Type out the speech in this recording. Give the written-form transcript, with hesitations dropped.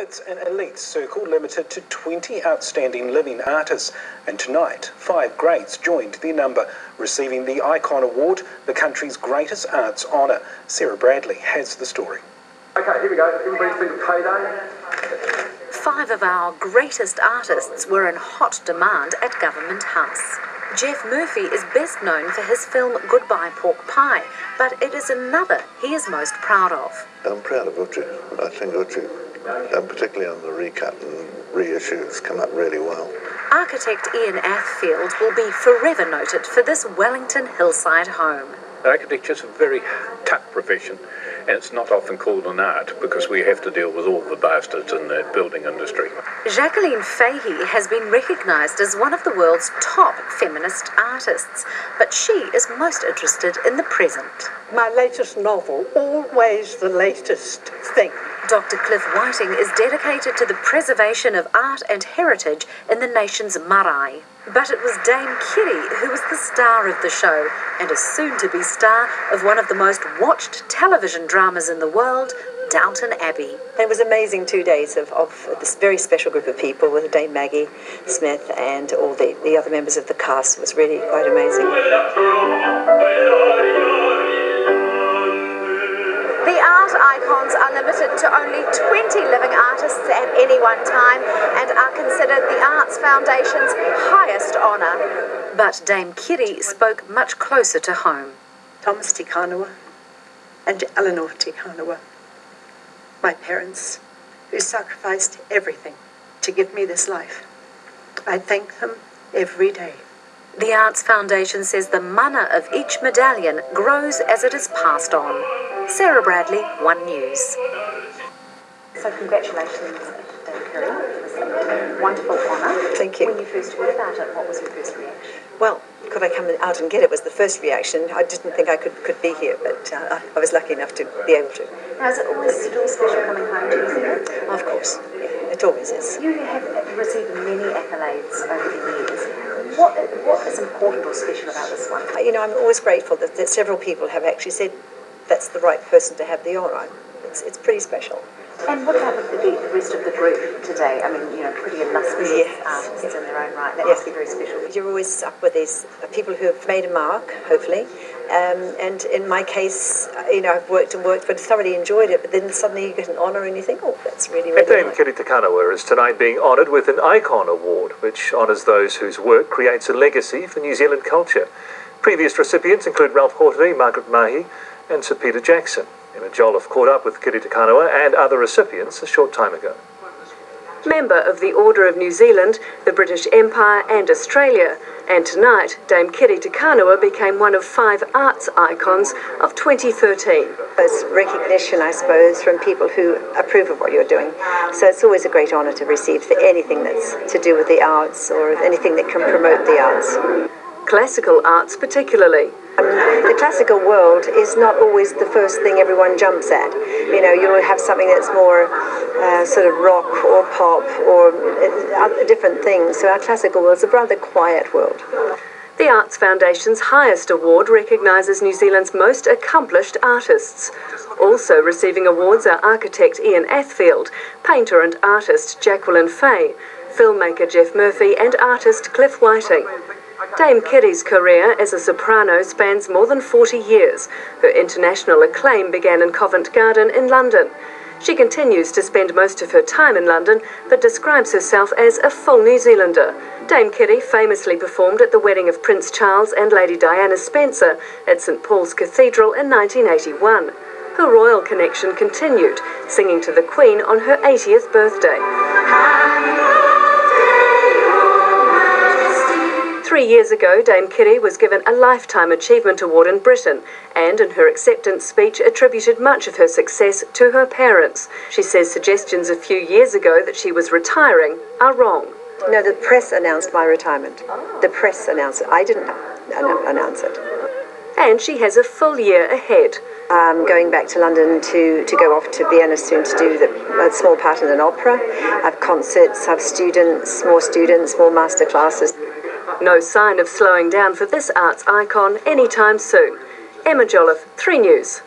It's an elite circle limited to 20 outstanding living artists, and tonight 5 greats joined their number, receiving the Icon Award, the country's greatest arts honour. Sarah Bradley has the story. Okay, here we go. Everybody think of payday. 5 of our greatest artists were in hot demand at Government House. Jeff Murphy is best known for his film Goodbye Pork Pie, but it is another he is most proud of. I'm proud of Uchu. I think Uchu, particularly on the recut and reissue, has come up really well. Architect Ian Athfield will be forever noted for this Wellington hillside home. Architecture is a very tough profession, and it's not often called an art because we have to deal with all the bastards in the building industry. Jacqueline Fahey has been recognised as one of the world's top feminist artists, but she is most interested in the present. My latest novel, always the latest thing. Dr. Cliff Whiting is dedicated to the preservation of art and heritage in the nation's marae. But it was Dame Kiri who was the star of the show, and a soon-to-be star of one of the most watched television dramas in the world, Downton Abbey. It was amazing 2 days of this very special group of people with Dame Maggie Smith and all the other members of the cast. It was really quite amazing. The art icons are limited to only 20 living artists at any one time and are considered the Arts Foundation's highest honour. But Dame Kiri spoke much closer to home. Thomas Te Kanawa and Eleanor Te Kanawa, my parents, who sacrificed everything to give me this life. I thank them every day. The Arts Foundation says the mana of each medallion grows as it is passed on. Sarah Bradley, One News. So congratulations, Dame Kiri. It was a wonderful honour. Thank you. When you first heard about it, what was your first reaction? Well, could I come out and get it was the first reaction. I didn't think I could be here, but I was lucky enough to be able to. Now, is it always still special coming home to New Zealand? Of course, yeah, it always is. You have received many accolades over the years. What is important or special about this one? You know, I'm always grateful that several people have actually said that's the right person to have the honour. It's pretty special. And what about the rest of the group today? I mean, you know, pretty illustrious artists in their own right. That must be very special. You're always up with these people who have made a mark, hopefully. And in my case, you know, I've worked and worked, but thoroughly enjoyed it. But then suddenly you get an honour and you think, oh, that's really, really Dame nice. Kiri Te Kanawa is tonight being honoured with an Icon Award, which honours those whose work creates a legacy for New Zealand culture. Previous recipients include Ralph Hortley, Margaret Mahi, and Sir Peter Jackson. Emma Jolliffe caught up with Kiri Te Kanawa and other recipients a short time ago. Member of the Order of New Zealand, the British Empire and Australia, and tonight Dame Kiri Te Kanawa became one of 5 arts icons of 2013. It's recognition, I suppose, from people who approve of what you're doing. So it's always a great honour to receive for anything that's to do with the arts or anything that can promote the arts. Classical arts particularly. The classical world is not always the first thing everyone jumps at. You know, you'll have something that's more sort of rock or pop or different things. So our classical world is a rather quiet world. The Arts Foundation's highest award recognises New Zealand's most accomplished artists. Also receiving awards are architect Ian Athfield, painter and artist Jacqueline Fahey, filmmaker Jeff Murphy and artist Cliff Whiting. Dame Kiri's career as a soprano spans more than 40 years. Her international acclaim began in Covent Garden in London. She continues to spend most of her time in London, but describes herself as a full New Zealander. Dame Kiri famously performed at the wedding of Prince Charles and Lady Diana Spencer at St Paul's Cathedral in 1981. Her royal connection continued, singing to the Queen on her 80th birthday. 3 years ago, Dame Kiri was given a Lifetime Achievement Award in Britain and in her acceptance speech attributed much of her success to her parents. She says suggestions a few years ago that she was retiring are wrong. No, the press announced my retirement. The press announced it. I didn't announce it. And she has a full year ahead. I'm going back to London to go off to Vienna soon to do a small part in an opera. I have concerts, I have students, more master classes. No sign of slowing down for this arts icon anytime soon. Emma Jolliffe, 3 News.